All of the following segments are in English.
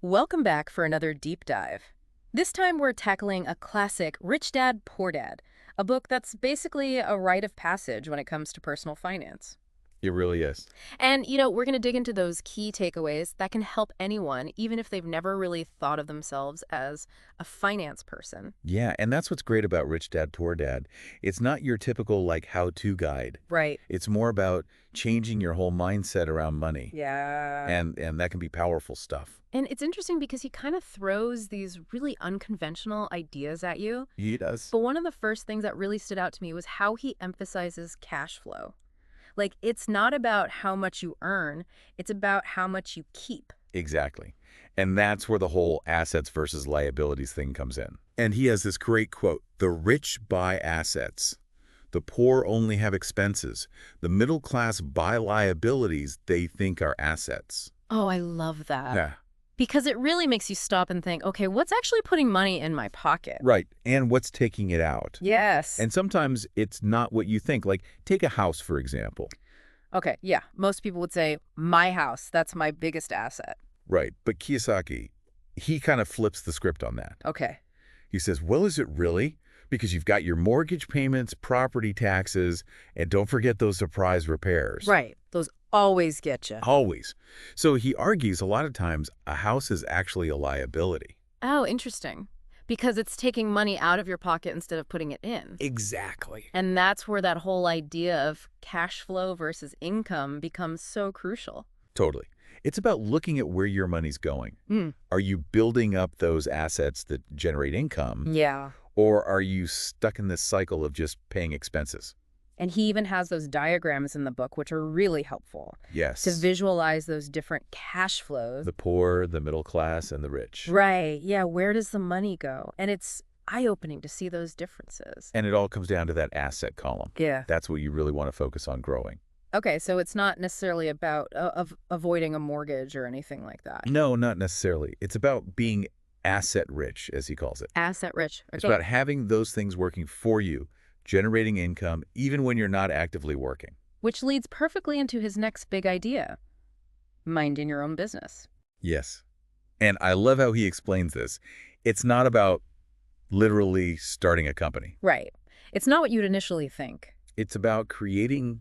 Welcome back for another deep dive. This time we're tackling a classic, Rich Dad, Poor Dad, a book that's basically a rite of passage when it comes to personal finance. It really is. And, we're going to dig into those key takeaways that can help anyone, even if they've never really thought of themselves as a finance person. Yeah, and that's what's great about Rich Dad, Poor Dad. It's not your typical like how-to guide. Right. It's more about changing your whole mindset around money. Yeah. And that can be powerful stuff. And it's interesting because he kind of throws these really unconventional ideas at you. He does. But one of the first things that really stood out to me was how he emphasizes cash flow. Like, it's not about how much you earn, it's about how much you keep. Exactly. And that's where the whole assets versus liabilities thing comes in. And he has this great quote, "The rich buy assets. The poor only have expenses. The middle class buy liabilities they think are assets." Oh, I love that. Yeah. Because it really makes you stop and think, okay, what's actually putting money in my pocket? Right. And what's taking it out? Yes. And sometimes it's not what you think. Like, take a house, for example. Okay, yeah. Most people would say, my house, that's my biggest asset. Right. But Kiyosaki, he kind of flips the script on that. Okay. He says, well, is it really? Because you've got your mortgage payments, property taxes, and don't forget those surprise repairs. Right. Those always get you. Always. So he argues a lot of times a house is actually a liability. Oh, interesting. Because it's taking money out of your pocket instead of putting it in. Exactly. And that's where that whole idea of cash flow versus income becomes so crucial. Totally. It's about looking at where your money's going. Mm. Are you building up those assets that generate income? Yeah. Or are you stuck in this cycle of just paying expenses? And he even has those diagrams in the book, which are really helpful Yes. to visualize those different cash flows. The poor, the middle class, and the rich. Right. Yeah. Where does the money go? And it's eye-opening to see those differences. And it all comes down to that asset column. Yeah. That's what you really want to focus on growing. Okay. So it's not necessarily about of avoiding a mortgage or anything like that. No, not necessarily. It's about being asset rich, as he calls it. Asset rich. It's Okay. about having those things working for you, generating income, even when you're not actively working. Which leads perfectly into his next big idea, minding your own business. Yes. And I love how he explains this. It's not about literally starting a company. Right. It's not what you'd initially think. It's about creating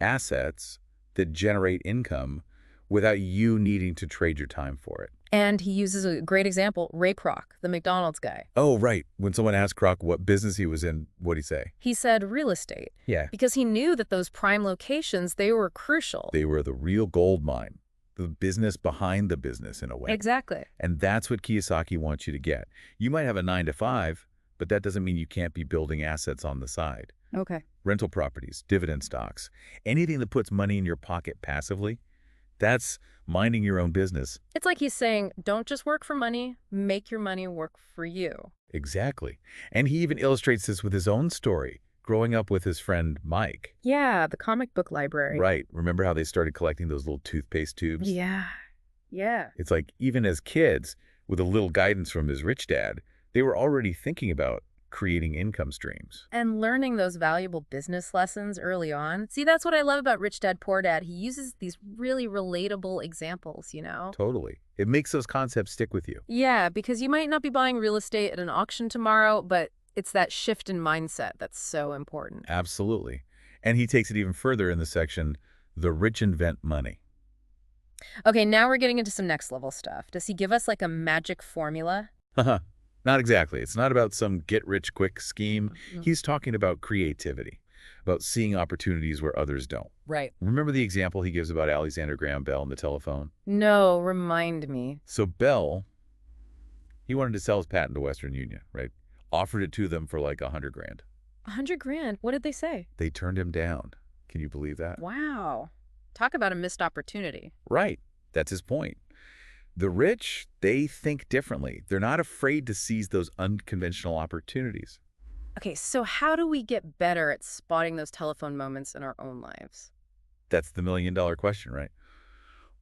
assets that generate income without you needing to trade your time for it. And he uses a great example, Ray Kroc, the McDonald's guy. Oh, right. When someone asked Kroc what business he was in, what'd he say? He said real estate. Yeah. Because he knew that those prime locations, they were crucial. They were the real gold mine, the business behind the business in a way. Exactly. And that's what Kiyosaki wants you to get. You might have a 9 to 5, but that doesn't mean you can't be building assets on the side. Okay. Rental properties, dividend stocks, anything that puts money in your pocket passively, that's minding your own business. It's like he's saying, don't just work for money, make your money work for you. Exactly. And he even illustrates this with his own story, growing up with his friend Mike. Yeah, the comic book library. Right. Remember how they started collecting those little toothpaste tubes? Yeah. Yeah. It's like even as kids, with a little guidance from his rich dad, they were already thinking about creating income streams. And learning those valuable business lessons early on. See, that's what I love about Rich Dad, Poor Dad. He uses these really relatable examples, Totally. It makes those concepts stick with you. Yeah, because you might not be buying real estate at an auction tomorrow, but it's that shift in mindset that's so important. Absolutely. And he takes it even further in the section, The Rich Invent Money. Okay, now we're getting into some next level stuff. Does he give us like a magic formula? Haha. Not exactly. It's not about some get-rich-quick scheme. He's talking about creativity, about seeing opportunities where others don't. Right. Remember the example he gives about Alexander Graham Bell and the telephone? No, remind me. So Bell, he wanted to sell his patent to Western Union, right? Offered it to them for like 100 grand. 100 grand. What did they say? They turned him down. Can you believe that? Wow. Talk about a missed opportunity. Right. That's his point. The rich, they think differently. They're not afraid to seize those unconventional opportunities. Okay, so how do we get better at spotting those telephone moments in our own lives? That's the million-dollar question, right?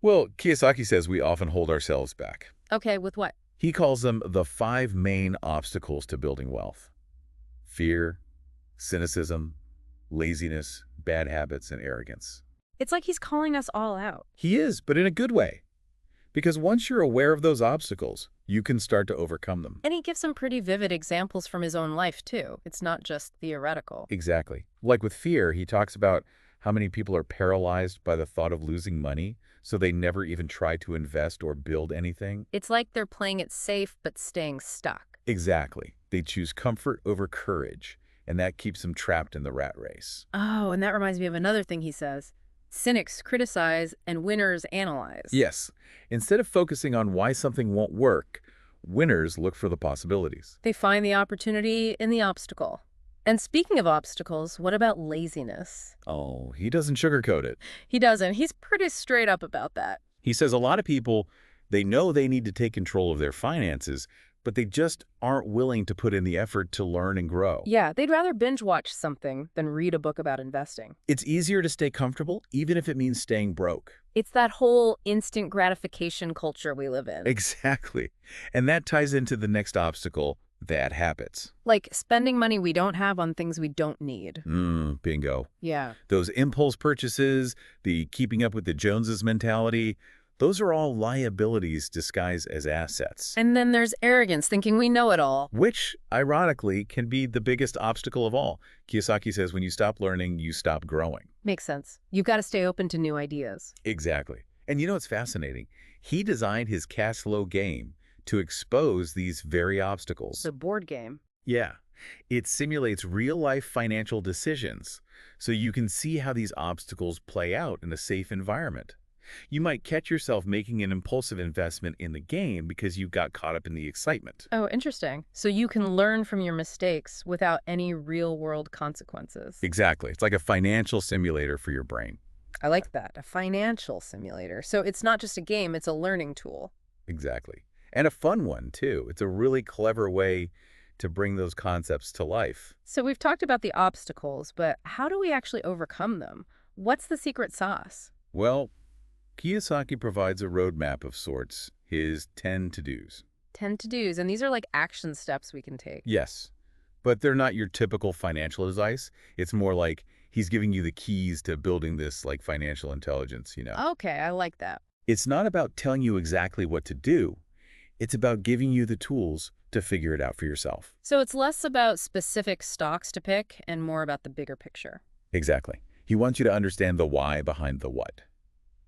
Well, Kiyosaki says we often hold ourselves back. Okay, with what? He calls them the 5 main obstacles to building wealth: fear, cynicism, laziness, bad habits, and arrogance. It's like he's calling us all out. He is, but in a good way. Because once you're aware of those obstacles, you can start to overcome them. And he gives some pretty vivid examples from his own life, too. It's not just theoretical. Exactly. Like with fear, he talks about how many people are paralyzed by the thought of losing money, so they never even try to invest or build anything. It's like they're playing it safe but staying stuck. Exactly. They choose comfort over courage, and that keeps them trapped in the rat race. Oh, and that reminds me of another thing he says. Cynics criticize and winners analyze. Yes, instead of focusing on why something won't work, winners look for the possibilities. They find the opportunity in the obstacle. And speaking of obstacles, what about laziness? Oh, he doesn't sugarcoat it. He doesn't. He's pretty straight up about that. He says a lot of people, they know they need to take control of their finances, but they just aren't willing to put in the effort to learn and grow. Yeah, they'd rather binge watch something than read a book about investing. It's easier to stay comfortable, even if it means staying broke. It's that whole instant gratification culture we live in. Exactly. And that ties into the next obstacle, bad habits. Like spending money we don't have on things we don't need. Bingo. Yeah. Those impulse purchases, the keeping up with the Joneses mentality, those are all liabilities disguised as assets. And then there's arrogance, thinking we know it all. Which, ironically, can be the biggest obstacle of all. Kiyosaki says when you stop learning, you stop growing. Makes sense. You've got to stay open to new ideas. Exactly. And you know what's fascinating? He designed his cash flow game to expose these very obstacles. The board game. Yeah. It simulates real-life financial decisions, so you can see how these obstacles play out in a safe environment. You might catch yourself making an impulsive investment in the game because you got caught up in the excitement. Oh, interesting. So you can learn from your mistakes without any real-world consequences. Exactly. It's like a financial simulator for your brain. I like that. A financial simulator. So it's not just a game, it's a learning tool. Exactly. And a fun one, too. It's a really clever way to bring those concepts to life. So we've talked about the obstacles, but how do we actually overcome them? What's the secret sauce? Well, Kiyosaki provides a roadmap of sorts, his 10 to-dos. 10 to-dos, and these are like action steps we can take. Yes, but they're not your typical financial advice. It's more like he's giving you the keys to building this like financial intelligence, you know. Okay, I like that. It's not about telling you exactly what to do. It's about giving you the tools to figure it out for yourself. So it's less about specific stocks to pick and more about the bigger picture. Exactly. He wants you to understand the why behind the what.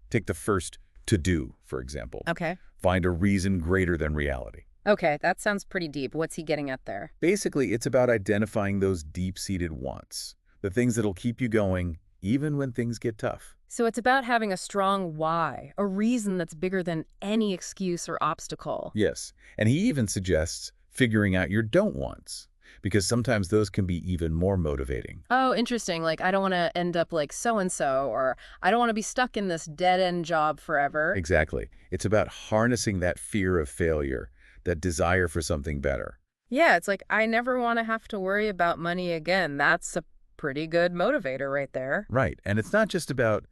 Take the first to-do, for example. Okay. Find a reason greater than reality. Okay, that sounds pretty deep. What's he getting at there? Basically, it's about identifying those deep-seated wants, the things that'll keep you going even when things get tough. So it's about having a strong why, a reason that's bigger than any excuse or obstacle. Yes, and he even suggests figuring out your don't wants, because sometimes those can be even more motivating. Oh, interesting. Like, I don't want to end up like so-and-so, or I don't want to be stuck in this dead-end job forever. Exactly. It's about harnessing that fear of failure, that desire for something better. Yeah, it's like, I never want to have to worry about money again. That's a pretty good motivator right there. Right, and it's not just about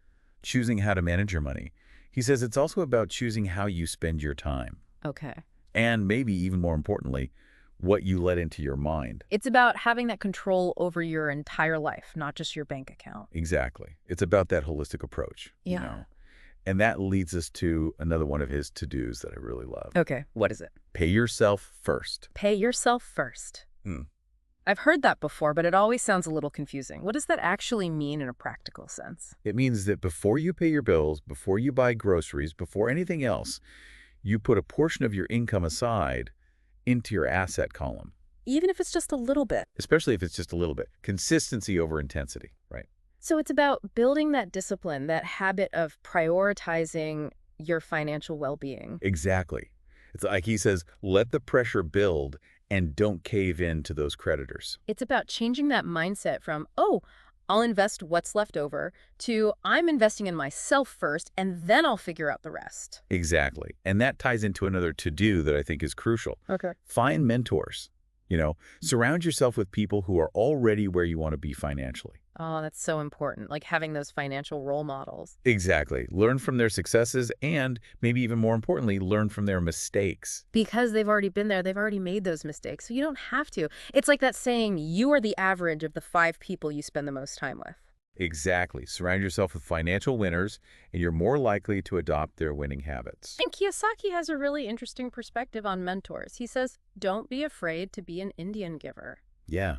choosing how to manage your money. He says it's also about choosing how you spend your time. Okay. And maybe even more importantly, what you let into your mind. It's about having that control over your entire life, not just your bank account. Exactly. It's about that holistic approach. Yeah. You know? And that leads us to another one of his to-dos that I really love. Okay, what is it? Pay yourself first. Pay yourself first. I've heard that before, but it always sounds a little confusing. What does that actually mean in a practical sense? It means that before you pay your bills, before you buy groceries, before anything else, you put a portion of your income aside into your asset column. Even if it's just a little bit. Especially if it's just a little bit. Consistency over intensity, right? So it's about building that discipline, that habit of prioritizing your financial well-being. Exactly. It's like he says, let the pressure build and don't cave in to those creditors. It's about changing that mindset from, oh, I'll invest what's left over, to I'm investing in myself first, and then I'll figure out the rest. Exactly. And that ties into another to-do that I think is crucial. Okay. Find mentors. Surround yourself with people who are already where you want to be financially. Oh, that's so important, like having those financial role models. Exactly. Learn from their successes and, maybe even more importantly, learn from their mistakes. Because they've already been there, they've already made those mistakes, so you don't have to. It's like that saying, you are the average of the 5 people you spend the most time with. Exactly. Surround yourself with financial winners, and you're more likely to adopt their winning habits. And Kiyosaki has a really interesting perspective on mentors. He says, don't be afraid to be an Indian giver. Yeah.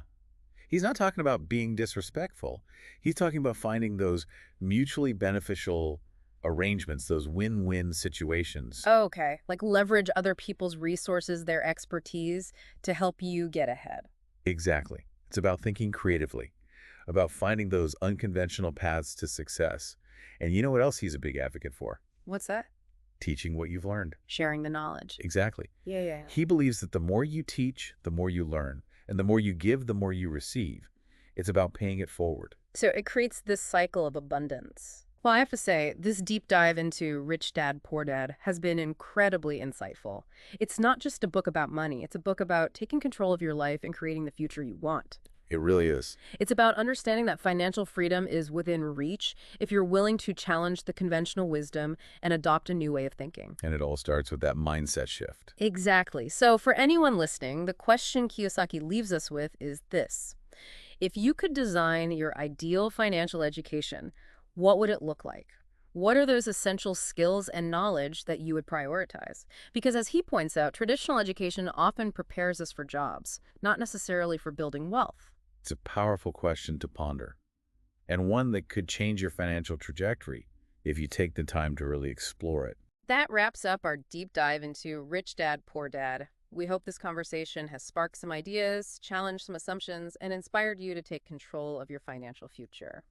He's not talking about being disrespectful. He's talking about finding those mutually beneficial arrangements, those win-win situations. Okay, like leverage other people's resources, their expertise to help you get ahead. Exactly. It's about thinking creatively, about finding those unconventional paths to success. And you know what else he's a big advocate for? What's that? Teaching what you've learned. Sharing the knowledge. Exactly. Yeah. He believes that the more you teach, the more you learn, and the more you give, the more you receive. It's about paying it forward. So it creates this cycle of abundance. Well, I have to say, this deep dive into Rich Dad, Poor Dad has been incredibly insightful. It's not just a book about money. It's a book about taking control of your life and creating the future you want. It really is. It's about understanding that financial freedom is within reach if you're willing to challenge the conventional wisdom and adopt a new way of thinking. And it all starts with that mindset shift. Exactly. So for anyone listening, the question Kiyosaki leaves us with is this. If you could design your ideal financial education, what would it look like? What are those essential skills and knowledge that you would prioritize? Because as he points out, traditional education often prepares us for jobs, not necessarily for building wealth. It's a powerful question to ponder, and one that could change your financial trajectory if you take the time to really explore it. That wraps up our deep dive into Rich Dad, Poor Dad. We hope this conversation has sparked some ideas, challenged some assumptions, and inspired you to take control of your financial future.